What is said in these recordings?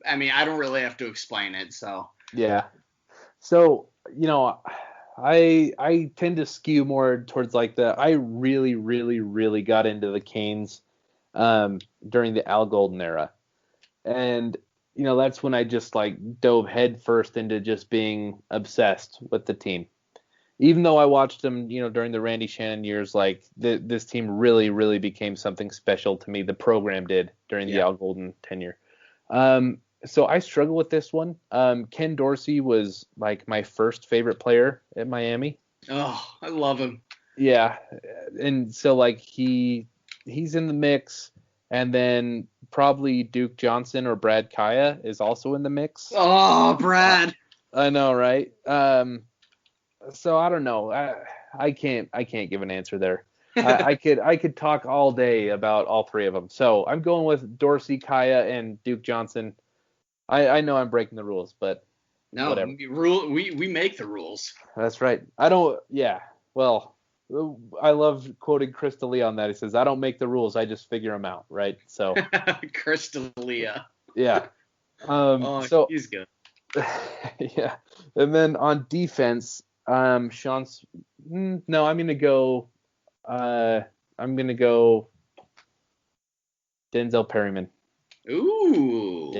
I mean, I don't really have to explain it. So Yeah. So, I tend to skew more towards like I really, really, really got into the Canes during the Al Golden era. And, that's when I just like dove headfirst into just being obsessed with the team. Even though I watched them, during the Randy Shannon years, like this team really, really became something special to me. The program did during the yeah. Al Golden tenure. So I struggle with this one. Ken Dorsey was like my first favorite player at Miami. Oh, I love him. Yeah, and so like he's in the mix, and then probably Duke Johnson or Brad Kaya is also in the mix. Oh, Uh, Brad. I know, right? So I don't know. I can't give an answer there. I could talk all day about all three of them. So I'm going with Dorsey, Kaya, and Duke Johnson. I know I'm breaking the rules, but No, whatever. we make the rules. That's right. I don't. Yeah. Well, I love quoting Chris D'Elia on that. He says, "I don't make the rules. I just figure them out." Right. So Crystalia. yeah. Oh, So he's good. yeah. And then on defense, Sean's. No, I'm gonna go. I'm gonna go Denzel Perryman. Yep. Ooh.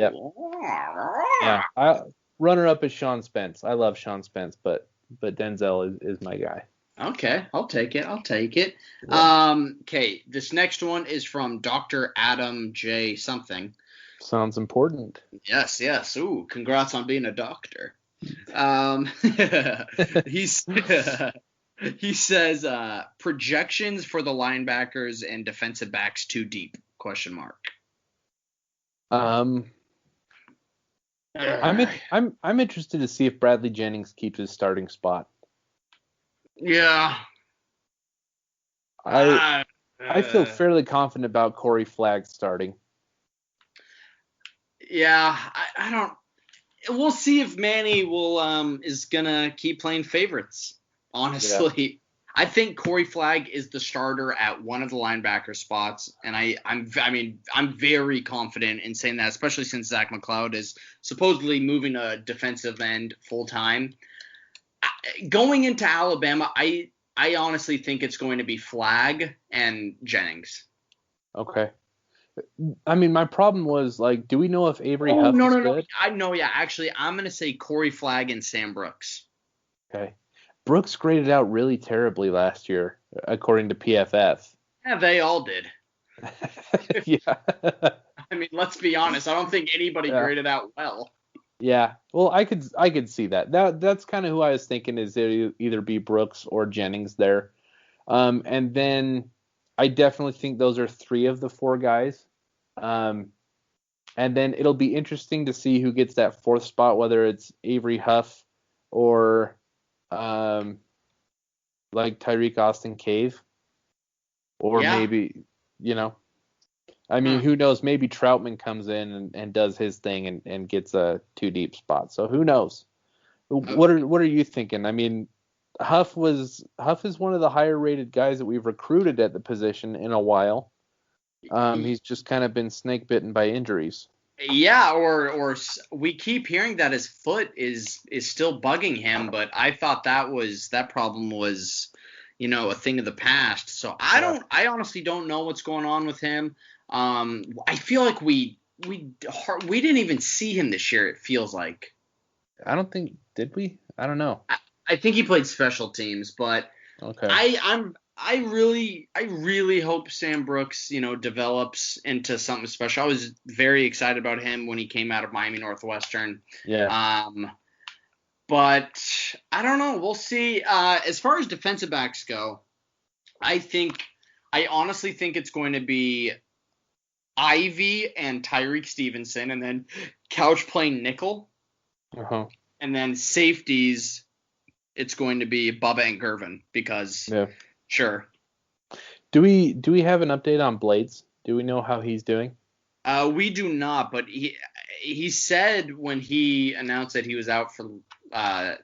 Yeah. Runner up is Sean Spence. I love Sean Spence, but Denzel is my guy. Okay, I'll take it. I'll take it. Yeah. Okay, this next one is from Dr. Adam J. something. Sounds important. Yes, yes. Ooh, congrats on being a doctor. Um, he's he says projections for the linebackers and defensive backs too deep? Question mark. Um, I'm interested to see if Bradley Jennings keeps his starting spot. Yeah. I Uh, I feel uh, fairly confident about Corey Flagg starting. yeah. I don't. We'll see if Manny will is gonna keep playing favorites. Yeah. Honestly, I think Corey Flagg is the starter at one of the linebacker spots, and I'm very confident in saying that, especially since Zach McLeod is supposedly moving a defensive end full time. Going into Alabama, I honestly think it's going to be Flagg and Jennings. Okay. I mean, my problem was like, do we know if Avery Oh, Huff no, is no, no. good? I know, yeah. Actually, I'm gonna say Corey Flagg and Sam Brooks. Okay. Brooks graded out really terribly last year, according to PFF. Yeah, they all did. Yeah. I mean, let's be honest. I don't think anybody Yeah. graded out well. Yeah. Well, I could see that. That's kind of who I was thinking is it either be Brooks or Jennings there. And then I definitely think those are three of the four guys. Um, and then it'll be interesting to see who gets that fourth spot, whether it's Avery Huff or um, like Tyreek Austin Cave, or Yeah. maybe, you know, I mean, Huh. who knows? Maybe Troutman comes in and does his thing and gets a two deep spot. So who knows? Uh, What are you thinking? I mean, Huff is one of the higher rated guys that we've recruited at the position in a while. He's just kind of been snake bitten by injuries. Yeah, we keep hearing that his foot is still bugging him, but I thought that problem was, a thing of the past. So Yeah. I honestly don't know what's going on with him. I feel like we didn't even see him this year. It feels like. I don't think did we? I don't know. I think he played special teams, but Okay. I really hope Sam Brooks, develops into something special. I was very excited about him when he came out of Miami Northwestern. Yeah. Um, but I don't know. We'll see. As far as defensive backs go, I honestly think it's going to be Ivy and Tyreek Stevenson, and then Couch playing nickel, Uh-huh. and then safeties. It's going to be Bubba and Gervin because Yeah. sure. Do we have an update on Blades? Do we know how he's doing? We do not, but he said when he announced that he was out for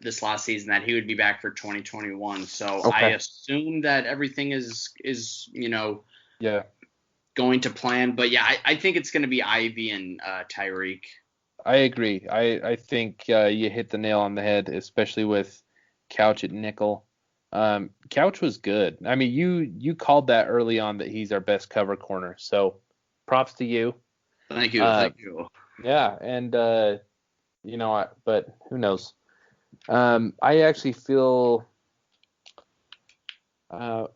this last season that he would be back for 2021. So I Okay. assume that everything is Yeah. going to plan. But yeah, I think it's going to be Ivy and Tyreek. I agree. I think you hit the nail on the head, especially with Couch at nickel. Couch was good. I mean, you called that early on that he's our best cover corner. So props to you. Thank you. Uh, Thank you. yeah, and but who knows? I actually feel. I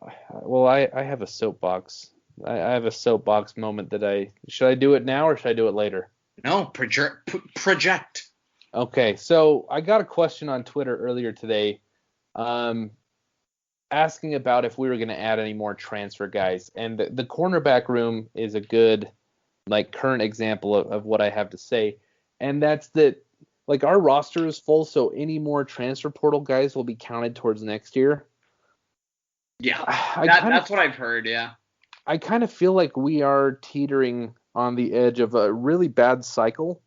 have a soapbox. I have a soapbox moment that should I do it now or should I do it later? No, project. Okay, so I got a question on Twitter earlier today, asking about if we were going to add any more transfer guys, and the cornerback room is a good, like, current example of what I have to say, and that's that, like, our roster is full, so any more transfer portal guys will be counted towards next year. Yeah, that's what I've heard. Yeah, I kind of feel like we are teetering on the edge of a really bad cycle,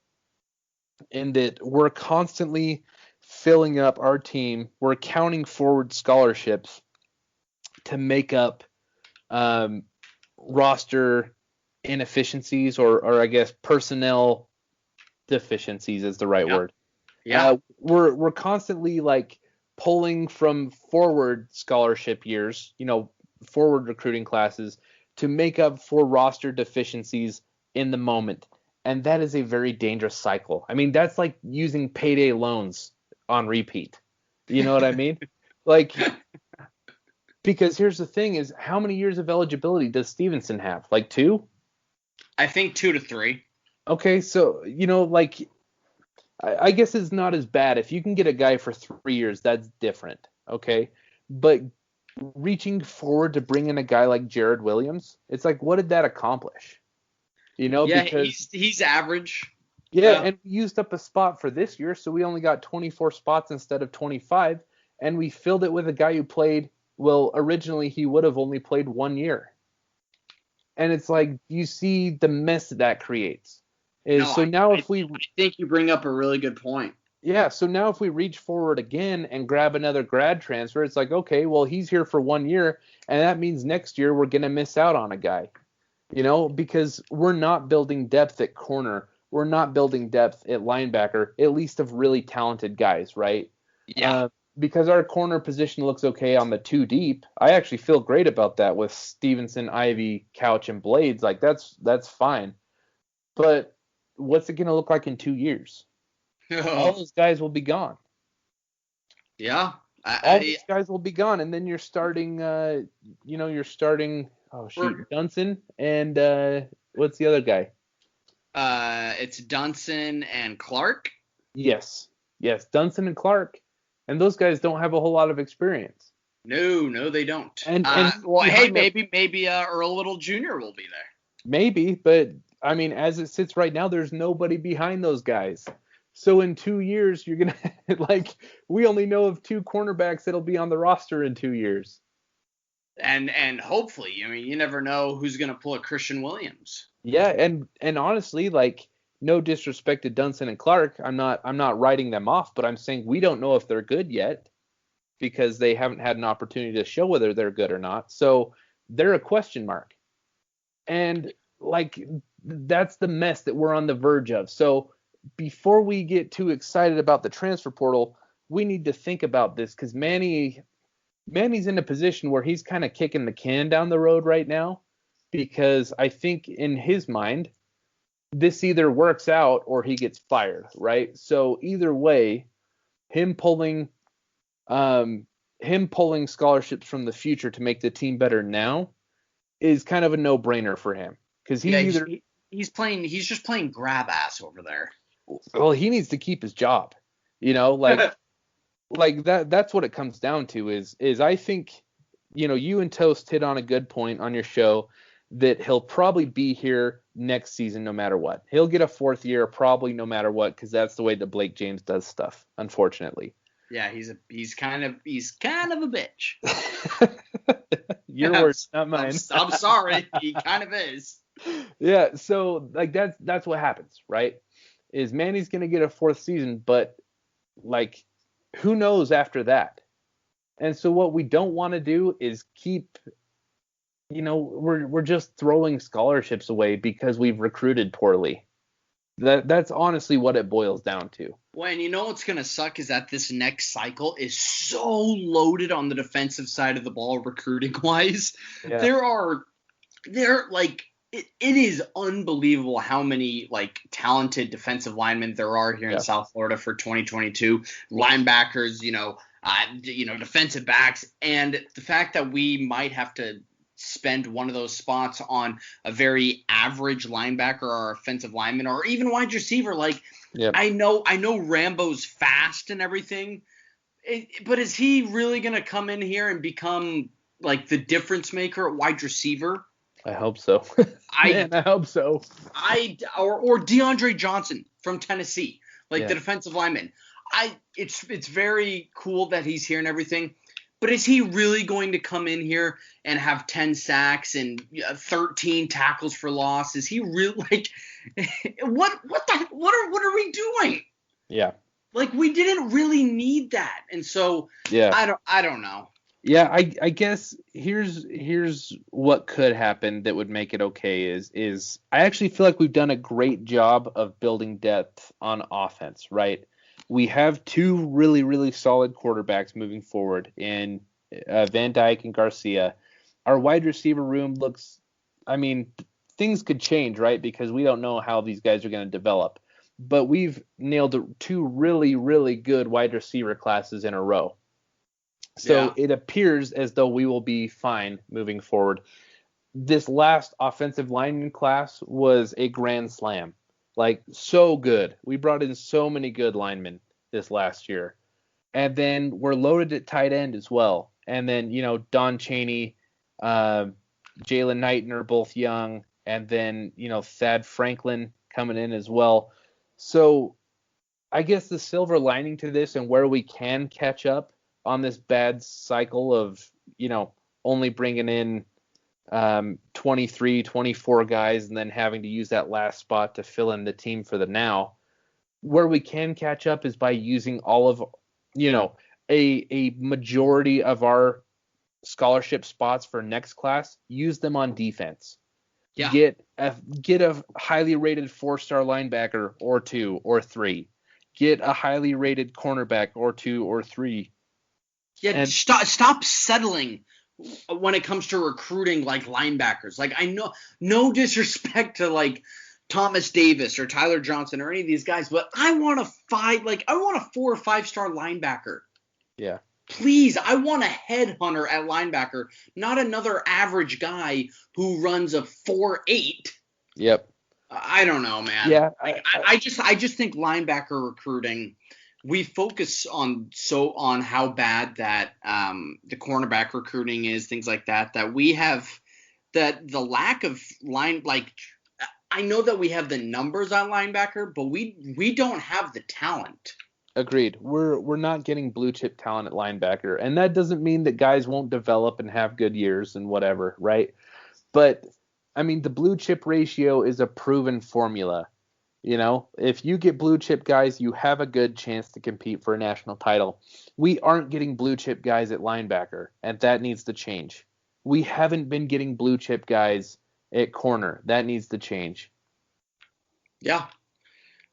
in that we're constantly filling up our team. We're counting forward scholarships to make up roster inefficiencies, or I guess personnel deficiencies is the right word. Yeah. We're constantly like pulling from forward scholarship years, forward recruiting classes to make up for roster deficiencies in the moment. And that is a very dangerous cycle. I mean, that's like using payday loans on repeat. You know what I mean? Like, because here's the thing is, how many years of eligibility does Stevenson have? Like 2? I think 2 to 3. Okay, so, like, I guess it's not as bad. If you can get a guy for 3 years, that's different. Okay. But reaching forward to bring in a guy like Jared Williams, it's like, what did that accomplish? Yeah, Because he's average. yeah, and we used up a spot for this year, so we only got 24 spots instead of 25, and we filled it with a guy who played, well, originally he would have only played 1 year. And it's like, you see the mess that creates. I think you bring up a really good point. Yeah, so now if we reach forward again and grab another grad transfer, it's like, okay, well, he's here for 1 year, and that means next year we're going to miss out on a guy, because we're not building depth at corner. We're not building depth at linebacker, at least of really talented guys, right? Yeah. Because our corner position looks okay on the 2 deep. I actually feel great about that with Stevenson, Ivy, Couch, and Blades. Like, that's fine. But what's it going to look like in 2 years? All those guys will be gone. Yeah. All these guys will be gone, and then you're starting, Dunson and what's the other guy? It's Dunson and Clark. Yes, Dunson and Clark, and those guys don't have a whole lot of experience. No, they don't. And maybe Earl Little Jr. will be there. Maybe, but I mean, as it sits right now, there's nobody behind those guys. So in 2 years, you're gonna we only know of 2 cornerbacks that'll be on the roster in 2 years. And hopefully, I mean, you never know who's gonna pull a Christian Williams. Yeah, and honestly, like, no disrespect to Dunson and Clark, I'm not writing them off, but I'm saying we don't know if they're good yet because they haven't had an opportunity to show whether they're good or not. So they're a question mark. And like, that's the mess that we're on the verge of. So before we get too excited about the transfer portal, we need to think about this, because Manny's in a position where he's kind of kicking the can down the road right now, because I think in his mind, this either works out or he gets fired, right? So either way, him pulling scholarships from the future to make the team better now is kind of a no-brainer for him, because he's just playing grab ass over there. Well, he needs to keep his job, like like that's what it comes down to is I think, you and Toast hit on a good point on your show that he'll probably be here next season no matter what. He'll get a 4th year probably no matter what, because that's the way that Blake James does stuff, unfortunately. Yeah, he's kind of a bitch. Your words, not mine. I'm sorry, he kind of is. Yeah, so like that's what happens, right? Is Manny's gonna get a 4th season, but like, who knows after that? And so what we don't want to do is keep, we're just throwing scholarships away because we've recruited poorly. That's honestly what it boils down to. Well, and you know what's going to suck is that this next cycle is so loaded on the defensive side of the ball, recruiting-wise. Yeah. It is unbelievable how many like talented defensive linemen there are here in South Florida for 2022. Linebackers, defensive backs, and the fact that we might have to spend one of those spots on a very average linebacker or offensive lineman or even wide receiver. Like, I know Rambo's fast and everything, but is he really going to come in here and become like the difference maker at wide receiver? I hope so. I hope so. Or DeAndre Johnson from Tennessee, the defensive lineman. It's very cool that he's here and everything, but is he really going to come in here and have 10 sacks and 13 tackles for loss? Is he really what are we doing? Yeah. Like, we didn't really need that. And so I don't know. Yeah, I guess here's what could happen that would make it okay is I actually feel like we've done a great job of building depth on offense, right? We have two really, really solid quarterbacks moving forward in Van Dyke and Garcia. Our wide receiver room looks, things could change, right? Because we don't know how these guys are going to develop. But we've nailed two really, really good wide receiver classes in a row. So it appears as though we will be fine moving forward. This last offensive lineman class was a grand slam. Like, so good. We brought in so many good linemen this last year. And then we're loaded at tight end as well. And then, Don Chaney, Jalen Knighton are both young. And then, Thad Franklin coming in as well. So I guess the silver lining to this and where we can catch up on this bad cycle of, only bringing in 23, 24 guys and then having to use that last spot to fill in the team for the now. Where we can catch up is by using all of, a majority of our scholarship spots for next class, use them on defense. Yeah. Get a highly rated 4-star linebacker or 2 or 3. Get a highly rated cornerback or 2 or 3. Yeah, and stop settling when it comes to recruiting like linebackers. Like, I know, no disrespect to like Thomas Davis or Tyler Johnson or any of these guys, but I want a 4 or 5-star linebacker. Yeah. Please, I want a headhunter at linebacker, not another average guy who runs a 4.8. Yep. I don't know, man. Yeah. I just think linebacker recruiting, we focus on how bad that the cornerback recruiting is, things like that we have, that the lack of line, like, I know that we have the numbers on linebacker, but we don't have the talent. Agreed. We're not getting blue chip talent at linebacker, and that doesn't mean that guys won't develop and have good years and whatever, right? But the blue chip ratio is a proven formula. If you get blue chip guys, you have a good chance to compete for a national title. We aren't getting blue chip guys at linebacker, and that needs to change. We haven't been getting blue chip guys at corner. That needs to change. Yeah.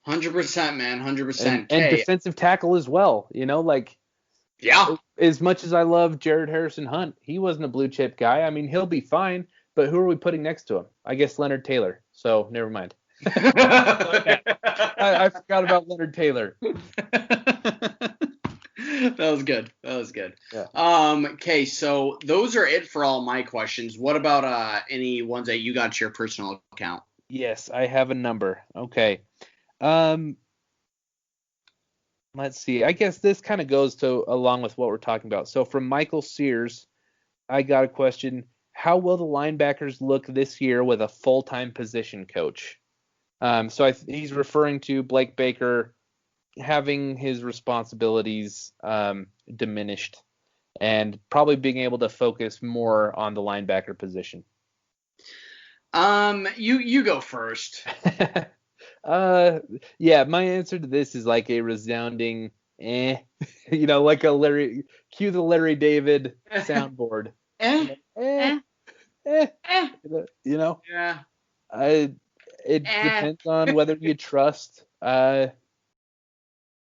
100%, man. 100%. And defensive tackle as well. Yeah. As much as I love Jared Harrison Hunt, he wasn't a blue chip guy. He'll be fine, but who are we putting next to him? I guess Leonard Taylor. So never mind. I forgot about Leonard Taylor. That was good. Yeah. Okay, so those are it for all my questions. What about any ones that you got to your personal account? Yes, I have a number. Okay. Let's see. I guess this kind of goes along with what we're talking about. So from Michael Sears, I got a question. How will the linebackers look this year with a full-time position coach? So he's referring to Blake Baker having his responsibilities diminished and probably being able to focus more on the linebacker position. You go first. Yeah, my answer to this is like a resounding like cue the Larry David soundboard. Yeah. It depends on whether you trust